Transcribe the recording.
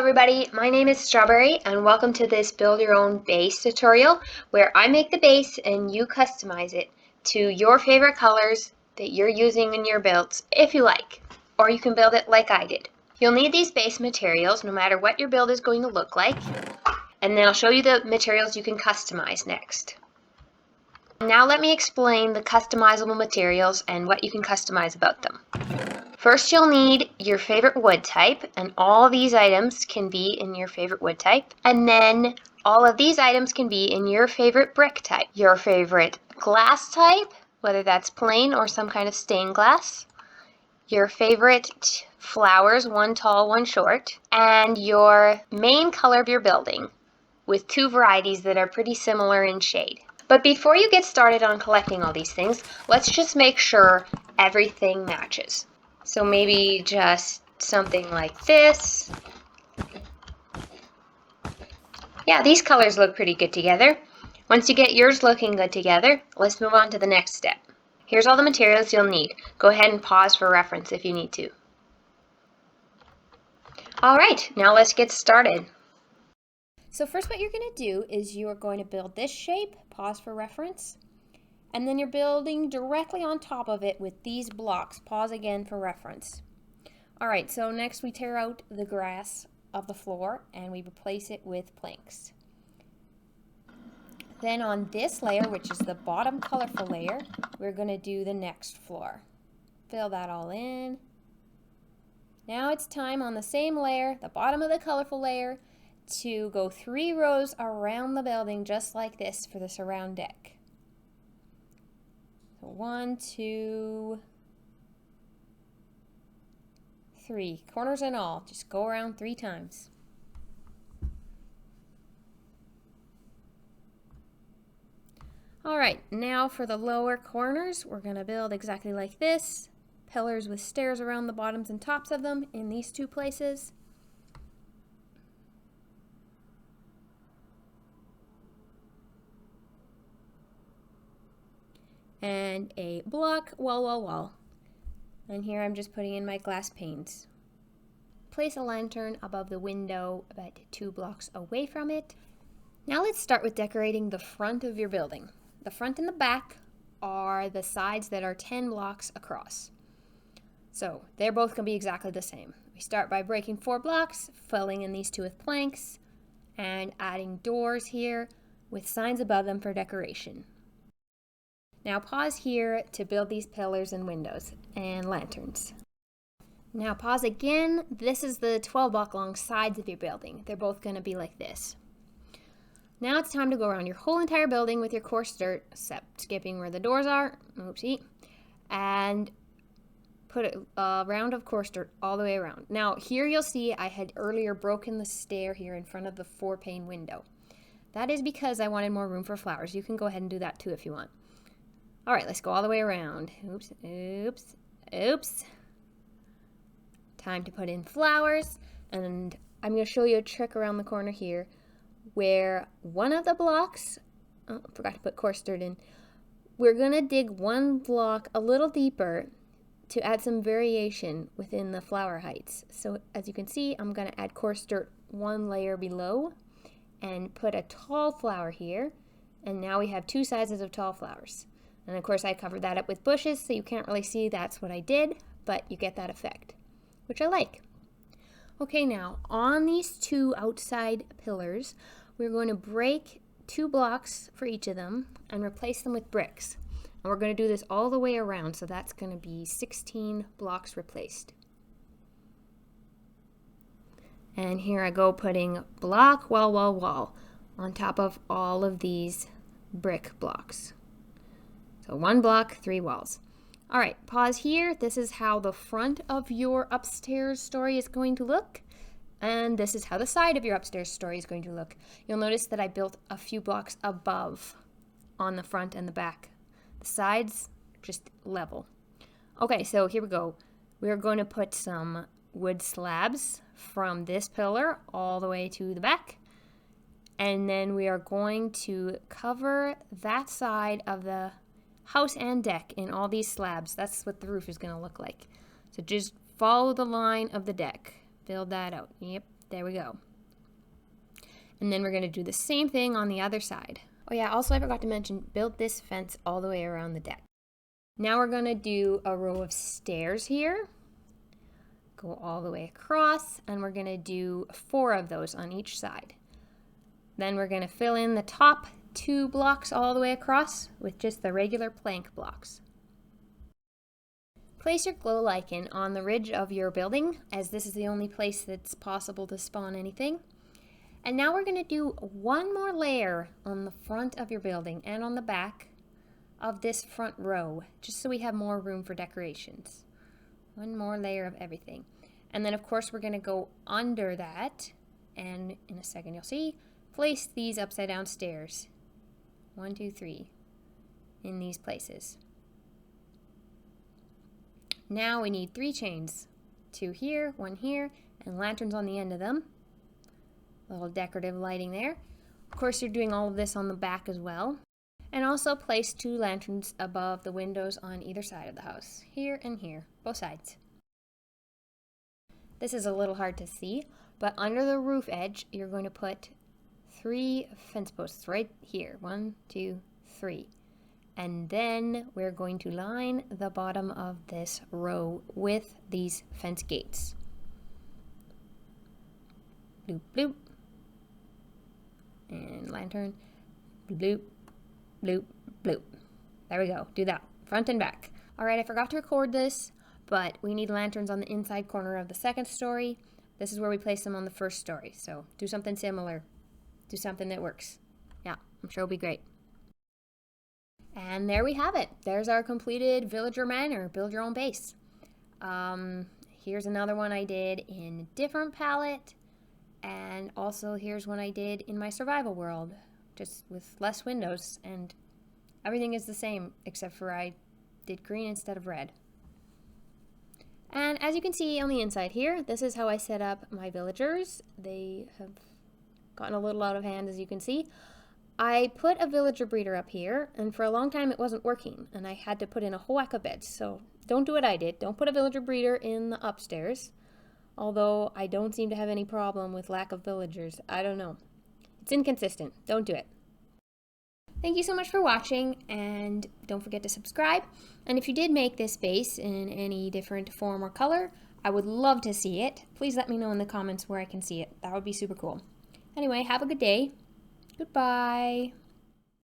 everybody, my name is Strawberry and welcome to this build your own base tutorial where I make the base and you customize it to your favorite colors that you're using in your builds if you like, or you can build it like I did. You'll need these base materials no matter what your build is going to look like, and then I'll show you the materials you can customize next. Now let me explain the customizable materials and what you can customize about them. First, you'll need your favorite wood type, and all of these items can be in your favorite wood type. And then all of these items can be in your favorite brick type, your favorite glass type, whether that's plain or some kind of stained glass, your favorite flowers, one tall, one short, and your main color of your building, with two varieties that are pretty similar in shade. But before you get started on collecting all these things, let's just make sure everything matches. So maybe just something like this. Yeah, these colors look pretty good together. Once you get yours looking good together, let's move on to the next step. Here's all the materials you'll need. Go ahead and pause for reference if you need to. All right, now let's get started. So first what you're going to do is you're going to build this shape, pause for reference, and then you're building directly on top of it with these blocks, pause again for reference. Alright, so next we tear out the grass of the floor and we replace it with planks. Then on this layer, which is the bottom colorful layer, we're going to do the next floor. Fill that all in. Now it's time on the same layer, the bottom of the colorful layer, to go 3 rows around the building just like this for the surround deck. So 1, 2, 3, corners and all. Just go around 3 times. Alright, now for the lower corners, we're going to build exactly like this. Pillars with stairs around the bottoms and tops of them in these 2 places. And a block, wall. And here I'm just putting in my glass panes. Place a lantern above the window about 2 blocks away from it. Now let's start with decorating the front of your building. The front and the back are the sides that are 10 blocks across. So they're both going to be exactly the same. We start by breaking 4 blocks, filling in these 2 with planks, and adding doors here with signs above them for decoration. Now pause here to build these pillars and windows and lanterns. Now pause again. This is the 12 block long sides of your building. They're both going to be like this. Now it's time to go around your whole entire building with your coarse dirt, except skipping where the doors are, oopsie, and put a round of coarse dirt all the way around. Now here you'll see I had earlier broken the stair here in front of the 4-pane window. That is because I wanted more room for flowers. You can go ahead and do that too if you want. Alright, let's go all the way around. Oops. Time to put in flowers, and I'm going to show you a trick around the corner here where one of the blocks, I forgot to put coarse dirt in, we're going to dig one block a little deeper to add some variation within the flower heights. So as you can see, I'm going to add coarse dirt 1 layer below and put a tall flower here, and now we have 2 sizes of tall flowers. And of course I covered that up with bushes, so you can't really see that's what I did, but you get that effect, which I like. Okay, now on these 2 outside pillars, we're going to break 2 blocks for each of them and replace them with bricks. And we're going to do this all the way around, so that's going to be 16 blocks replaced. And here I go putting block, wall on top of all of these brick blocks. So 1 block, 3 walls. Alright, pause here. This is how the front of your upstairs story is going to look. And this is how the side of your upstairs story is going to look. You'll notice that I built a few blocks above on the front and the back. The sides, just level. Okay, so here we go. We're going to put some wood slabs from this pillar all the way to the back. And then we are going to cover that side of the house and deck in all these slabs. That's what the roof is going to look like. So just follow the line of the deck. Build that out. Yep. There we go. And then we're going to do the same thing on the other side. Oh yeah, also I forgot to mention, build this fence all the way around the deck. Now we're going to do a row of stairs here. Go all the way across, and we're going to do 4 of those on each side. Then we're going to fill in the top 2 blocks all the way across with just the regular plank blocks. Place your glow lichen on the ridge of your building, as this is the only place that's possible to spawn anything. And now we're going to do one more layer on the front of your building and on the back of this front row, just so we have more room for decorations. One more layer of everything. And then of course we're going to go under that, and in a second you'll see, place these upside down stairs. 1, 2, 3 in these places. Now we need 3 chains. 2 here, 1 here, and lanterns on the end of them. A little decorative lighting there. Of course you're doing all of this on the back as well. And also place 2 lanterns above the windows on either side of the house. Here and here, both sides. This is a little hard to see, but under the roof edge you're going to put 3 fence posts right here. 1, 2, 3. And then we're going to line the bottom of this row with these fence gates. Bloop, bloop. And lantern. Bloop, bloop, bloop. There we go. Do that. Front and back. Alright, I forgot to record this, but we need lanterns on the inside corner of the second story. This is where we place them on the first story. So do something similar. Do something that works. Yeah, I'm sure it'll be great. And there we have it. There's our completed villager manor. Build your own base. Here's another one I did in a different palette. And also here's one I did in my survival world, just with less windows, and everything is the same except for I did green instead of red. And as you can see on the inside here, this is how I set up my villagers. They have gotten a little out of hand, as you can see. I put a villager breeder up here, and for a long time it wasn't working, and I had to put in a whole whack of beds. So don't do what I did. Don't put a villager breeder in the upstairs. Although I don't seem to have any problem with lack of villagers. I don't know. It's inconsistent. Don't do it. Thank you so much for watching, and don't forget to subscribe. And if you did make this base in any different form or color, I would love to see it. Please let me know in the comments where I can see it. That would be super cool. Anyway, have a good day. Goodbye.